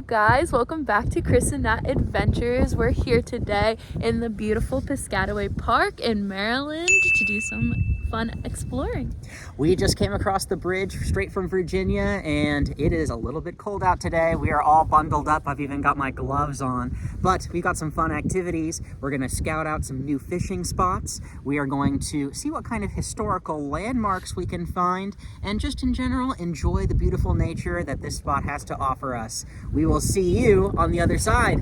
you guys? Welcome back to Chris and Nat Adventures. We're here today in the beautiful Piscataway Park in Maryland to do some fun exploring. We just came across the bridge straight from Virginia, and it is a little bit cold out today. We are all bundled up. I've even got my gloves on, but we've got some fun activities. We're going to scout out some new fishing spots. We are going to see what kind of historical landmarks we can find, and just in general, enjoy the beautiful nature that this spot has to offer us. We will see you on the other side.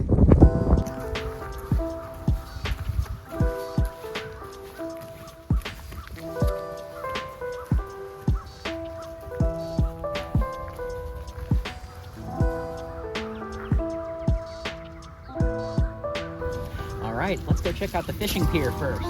Alright, let's go check out the fishing pier first.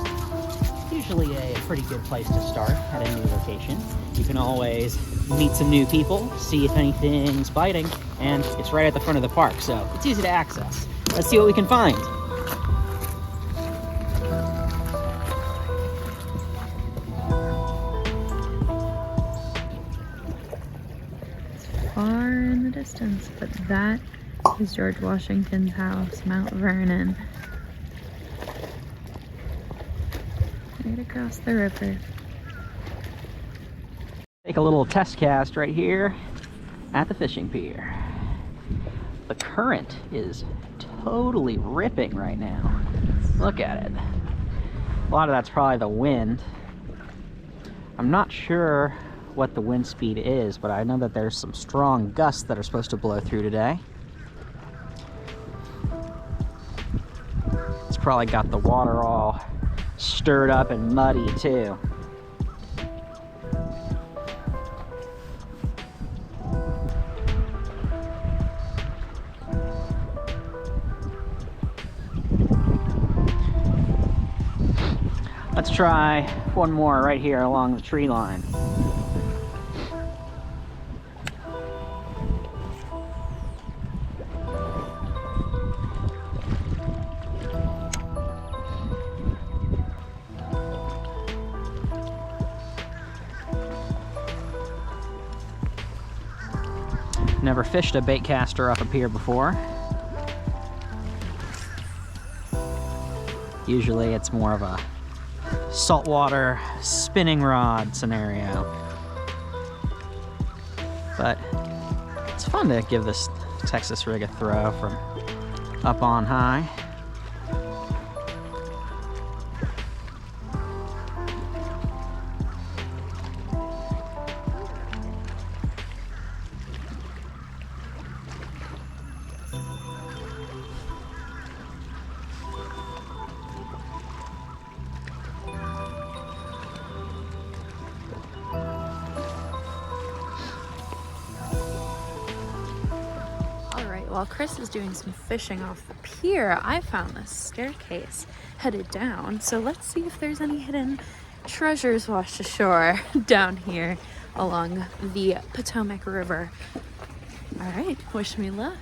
Usually a pretty good place to start at a new location. You can always meet some new people, see if anything's biting, and it's right at the front of the park, so it's easy to access. Let's see what we can find. It's far in the distance, but that is George Washington's house, Mount Vernon. Right across the river. Take a little test cast right here at the fishing pier. The current is totally ripping right now. Look at it. A lot of that's probably the wind. I'm not sure what the wind speed is, but I know that there's some strong gusts that are supposed to blow through today. It's probably got the water all stirred up and muddy too. Let's try one more right here along the tree line. Never fished a bait caster up here before. Usually it's more of a saltwater spinning rod scenario. But it's fun to give this Texas rig a throw from up on high. While Chris is doing some fishing off the pier, I found this staircase headed down. So let's see if there's any hidden treasures washed ashore down here along the Potomac River. All right, wish me luck.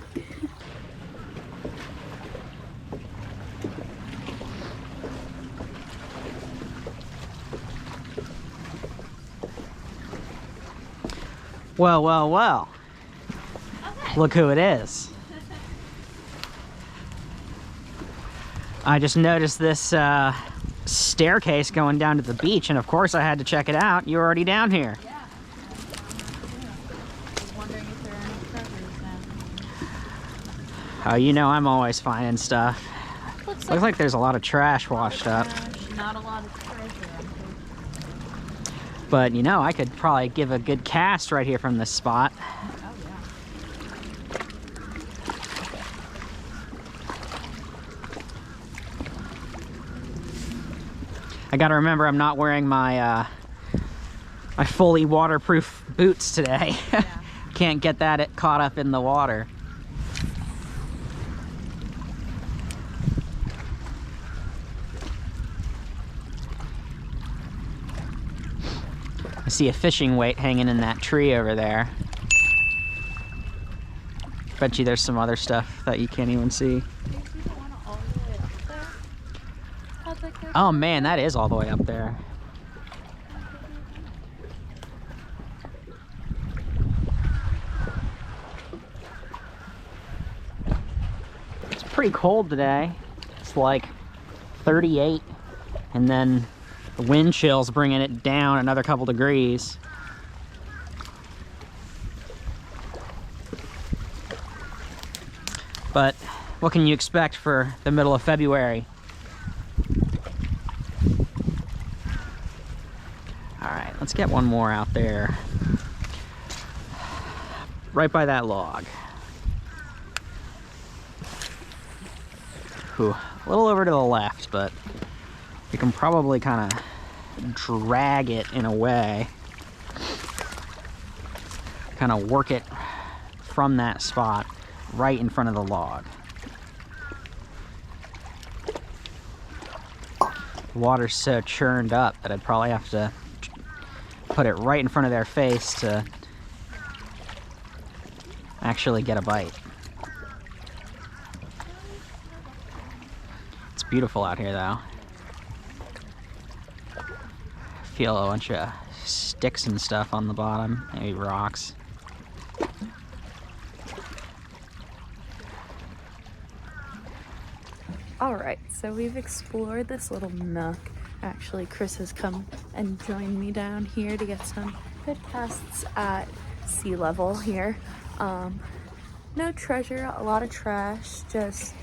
Well, well, well. Okay. Look who it is. I just noticed this staircase going down to the beach, and of course I had to check it out. You're already down here. Yeah. I was wondering if there are any treasures down here. Oh, you know I'm always finding stuff. Looks like there's a lot of trash washed up. Not a lot of treasure. But you know, I could probably give a good cast right here from this spot. I gotta remember I'm not wearing my my fully waterproof boots today. Yeah. Can't get that caught up in the water. I see a fishing weight hanging in that tree over there. Bet you there's some other stuff that you can't even see. Oh man, that is all the way up there. pretty cold today. It's like 38, and then the wind chill's bringing it down another couple degrees. But what can you expect for the middle of February? All right, let's get one more out there. Right by that log. Ooh, a little over to the left, but you can probably kind of drag it in a way. Kind of work it from that spot right in front of the log. The water's so churned up that I'd probably have to put it right in front of their face to actually get a bite. It's beautiful out here though. Feel a bunch of sticks and stuff on the bottom, maybe rocks. Alright, so we've explored this little nook. Actually, Chris has come and joined me down here to get some good casts at sea level here. No treasure, a lot of trash. Just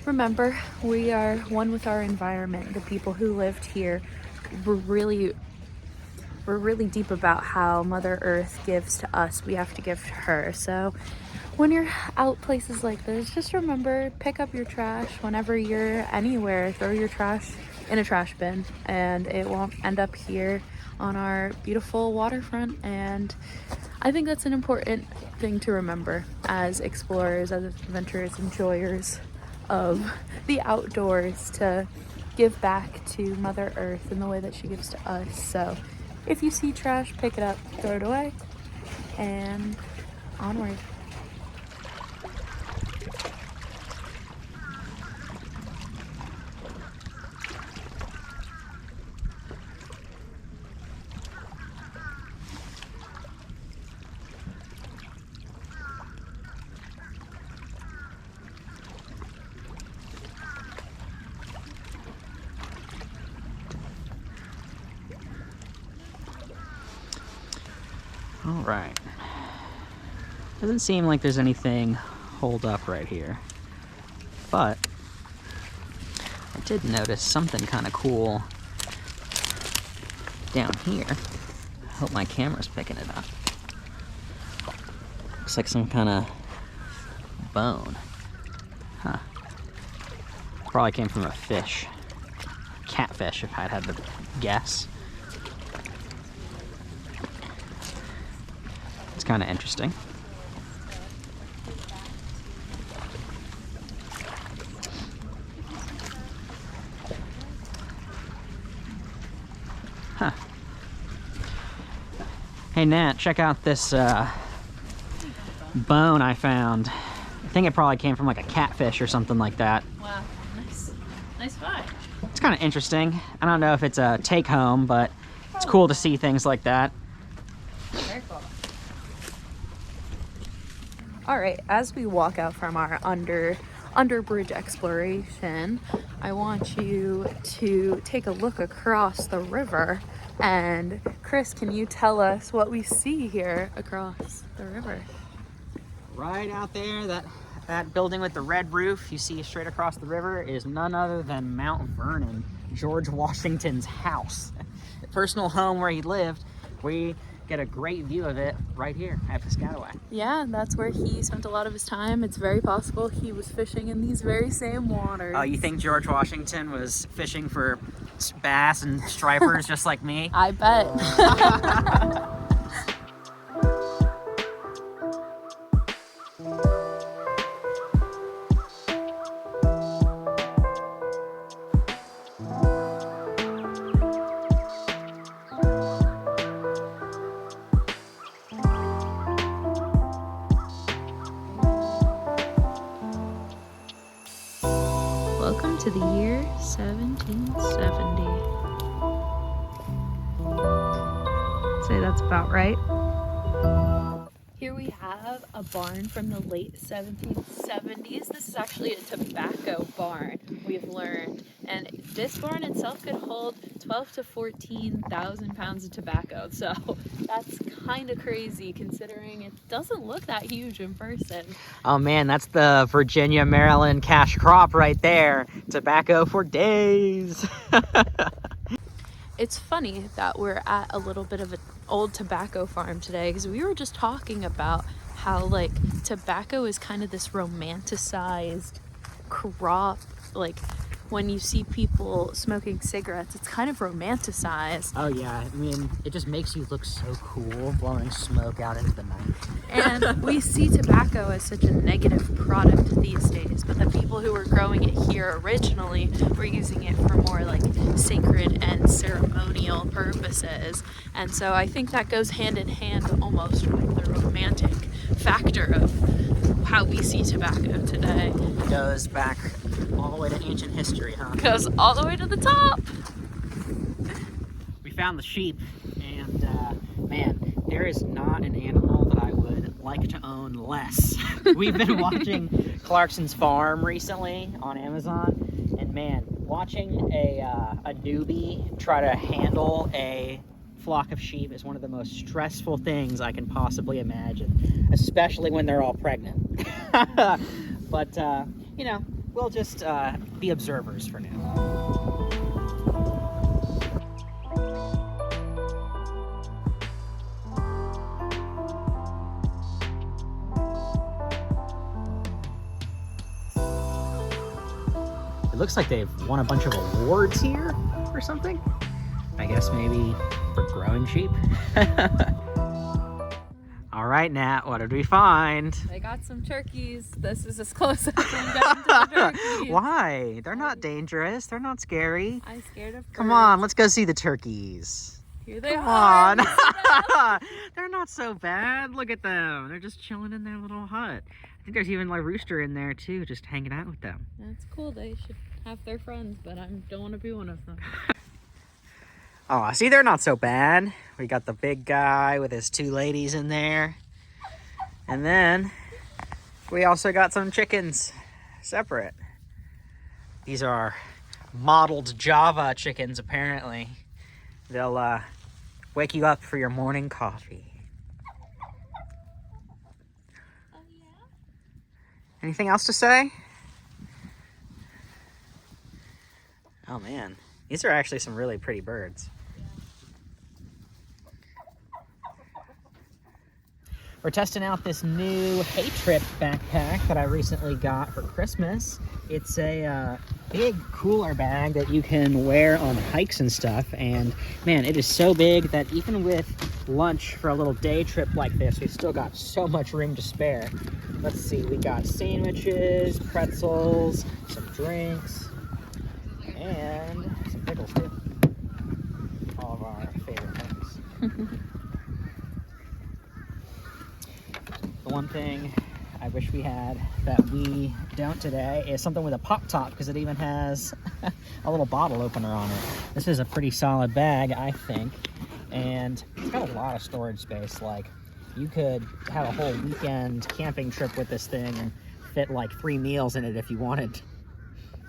remember, we are one with our environment. The people who lived here were really deep about how Mother Earth gives to us, we have to give to her. So when you're out places like this, just remember, pick up your trash whenever you're anywhere. Throw your trash in a trash bin and it won't end up here on our beautiful waterfront. And I think that's an important thing to remember as explorers, as adventurers, enjoyers of the outdoors, to give back to Mother Earth in the way that she gives to us. So if you see trash, pick it up, throw it away, and onward. All right. Doesn't seem like there's anything holed up right here, but I did notice something kind of cool down here. I hope my camera's picking it up. Looks like some kind of bone. Huh. Probably came from a fish. Catfish, if I'd had to guess. It's kind of interesting. Huh. Hey Nat, check out this bone I found. I think it probably came from like a catfish or something like that. Wow, nice find. It's kind of interesting. I don't know if it's a take home, but it's cool to see things like that. Very cool. All right, as we walk out from our under bridge exploration, I want you to take a look across the river. And Chris, can you tell us what we see here across the river? Right out there, that building with the red roof you see straight across the river is none other than Mount Vernon, George Washington's house. The personal home where he lived. We get a great view of it right here at Piscataway. Yeah, that's where he spent a lot of his time. It's very possible he was fishing in these very same waters. Oh, you think George Washington was fishing for bass and stripers just like me? I bet. Welcome to the year 1770. Say that's about right. Here we have a barn from the late 1770s. This is actually a tobacco barn, we've learned. And this barn itself could hold 12 to 14,000 pounds of tobacco. So that's kind of crazy considering it doesn't look that huge in person. Oh man, that's the Virginia, Maryland cash crop right there. Tobacco for days. It's funny that we're at a little bit of an old tobacco farm today because we were just talking about how like tobacco is kind of this romanticized crop. Like when you see people smoking cigarettes, it's kind of romanticized. Oh yeah, I mean, it just makes you look so cool blowing smoke out into the night. And we see tobacco as such a negative product these days, but the people who were growing it here originally were using it for more like sacred and ceremonial purposes. And so I think that goes hand in hand almost with the romantic factor of how we see tobacco today. Goes back all the way to ancient history, huh? Goes all the way to the top. We found the sheep, and man, there is not an animal that I would like to own less. We've been watching Clarkson's Farm recently on Amazon, and man, watching a newbie try to handle a flock of sheep is one of the most stressful things I can possibly imagine, especially when they're all pregnant. But you know, we'll just be observers for now. It looks like they've won a bunch of awards here or something. I guess maybe for growing sheep. All right, Nat, what did we find? I got some turkeys. This is as close as I'm getting to the turkeys. Why? They're not dangerous. They're not scary. I'm scared of birds. Come on, let's go see the turkeys. Here they Come are. on. They're not so bad. Look at them. They're just chilling in their little hut. I think there's even like a rooster in there too, just hanging out with them. That's cool. They should have their friends, but I don't want to be one of them. Oh, see, they're not so bad. We got the big guy with his two ladies in there. And then we also got some chickens separate. These are modeled Java chickens, apparently. They'll wake you up for your morning coffee. Oh, yeah? Anything else to say? Oh man, these are actually some really pretty birds. We're testing out this new Hay Trip backpack that I recently got for Christmas. It's a big cooler bag that you can wear on hikes and stuff. And man, it is so big that even with lunch for a little day trip like this, we've still got so much room to spare. Let's see, we got sandwiches, pretzels, some drinks, and some pickles too. All of our favorite things. The one thing I wish we had that we don't today is something with a pop top, because it even has a little bottle opener on it. This is a pretty solid bag, I think, and it's got a lot of storage space. Like, you could have a whole weekend camping trip with this thing and fit like 3 meals in it if you wanted.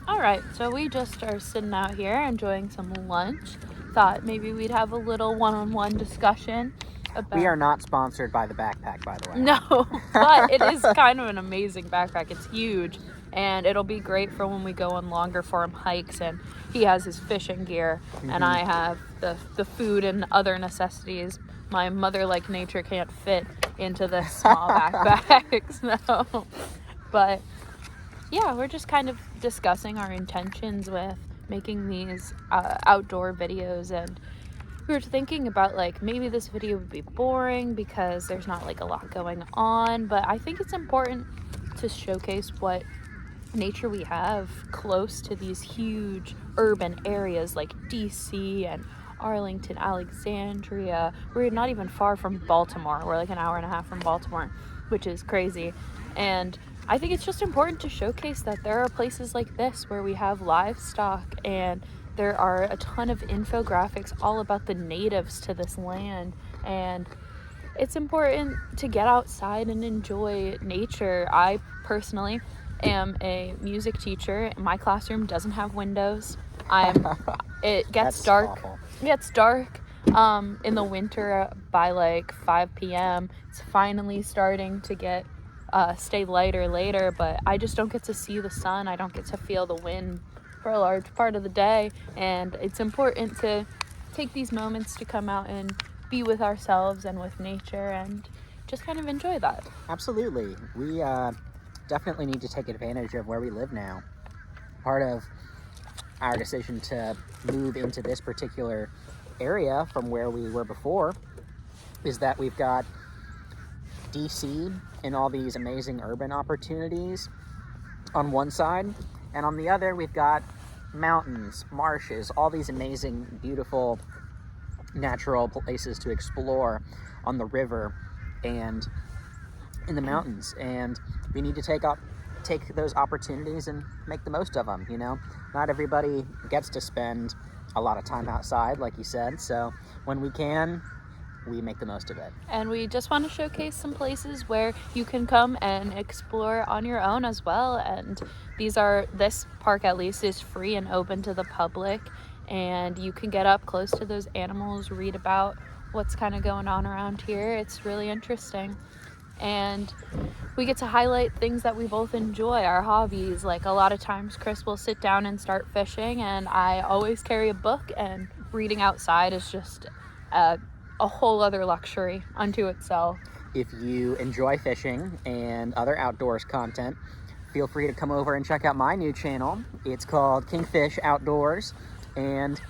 All right, so we just are sitting out here enjoying some lunch. Thought maybe we'd have a little one-on-one discussion about... We are not sponsored by the backpack, by the way. No, but it is kind of an amazing backpack. It's huge, and it'll be great for when we go on longer form hikes. And he has his fishing gear, and I have the food and other necessities. My mother-like nature can't fit into this small backpack, so... But yeah, we're just kind of discussing our intentions with making these outdoor videos, and we were thinking about like maybe this video would be boring because there's not like a lot going on, but I think it's important to showcase what nature we have close to these huge urban areas like DC and Arlington, Alexandria. We're not even far from Baltimore. We're like an hour and a half from Baltimore, which is crazy. And I think it's just important to showcase that there are places like this where we have livestock, and there are a ton of infographics all about the natives to this land. And it's important to get outside and enjoy nature. I personally am a music teacher. My classroom doesn't have windows. It gets That's dark. awful. It gets dark in the winter by like 5 p.m. It's finally starting to get stay lighter later, but I just don't get to see the sun. I don't get to feel the wind for a large part of the day, and it's important to take these moments to come out and be with ourselves and with nature and just kind of enjoy that. Absolutely. We definitely need to take advantage of where we live now. Part of our decision to move into this particular area from where we were before is that we've got DC and all these amazing urban opportunities on one side, and on the other we've got mountains, marshes, all these amazing, beautiful natural places to explore on the river and in the mountains, and we need to take those opportunities and make the most of them. You know, not everybody gets to spend a lot of time outside, like you said, so when we can, we make the most of it. And we just want to showcase some places where you can come and explore on your own as well. And this park at least is free and open to the public, and you can get up close to those animals, read about what's kind of going on around here. It's really interesting. And we get to highlight things that we both enjoy, our hobbies. Like a lot of times Chris will sit down and start fishing, and I always carry a book, and reading outside is just a whole other luxury unto itself. If you enjoy fishing and other outdoors content, feel free to come over and check out my new channel. It's called KingFishOutdoors, and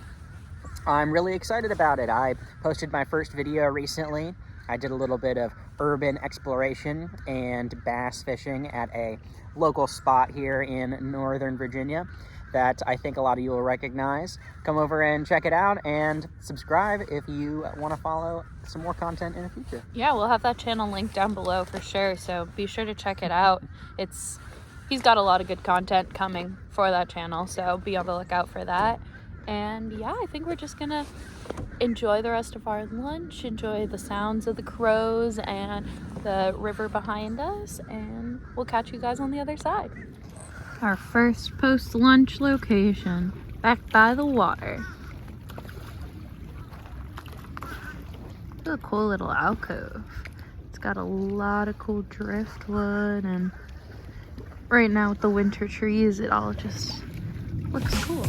I'm really excited about it. I posted my first video recently. I did a little bit of urban exploration and bass fishing at a local spot here in Northern Virginia that I think a lot of you will recognize. Come over and check it out, and subscribe if you want to follow some more content in the future. Yeah, we'll have that channel linked down below for sure, so be sure to check it out. He's got a lot of good content coming for that channel, so be on the lookout for that. And yeah, I think we're just gonna enjoy the rest of our lunch, enjoy the sounds of the crows and the river behind us, and we'll catch you guys on the other side. Our first post-lunch location, back by the water. It's a cool little alcove. It's got a lot of cool driftwood, and right now with the winter trees, it all just looks cool.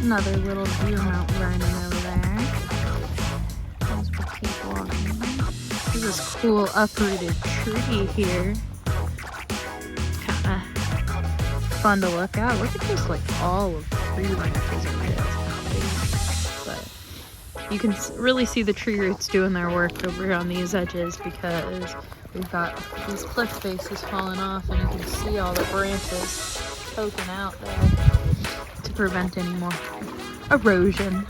Another little deer mount running over there. As we keep walking. There's this cool uprooted tree here. Kinda fun to look at. Look at just like all of the tree branches over there. But you can really see the tree roots doing their work over on these edges, because we've got these cliff faces falling off, and you can see all the branches poking out there to prevent any more erosion.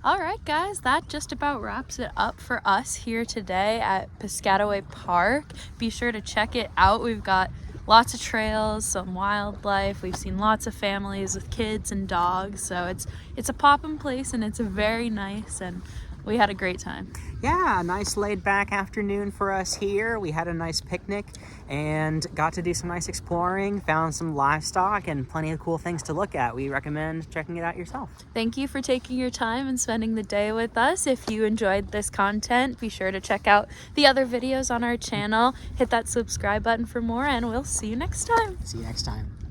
All right, guys, that just about wraps it up for us here today at Piscataway Park. Be sure to check it out. We've got lots of trails, some wildlife. We've seen lots of families with kids and dogs, so it's a poppin' place, and it's very nice, and we had a great time. Yeah, a nice laid back afternoon for us here. We had a nice picnic and got to do some nice exploring, found some livestock and plenty of cool things to look at. We recommend checking it out yourself. Thank you for taking your time and spending the day with us. If you enjoyed this content, be sure to check out the other videos on our channel. Hit that subscribe button for more, and we'll see you next time. See you next time.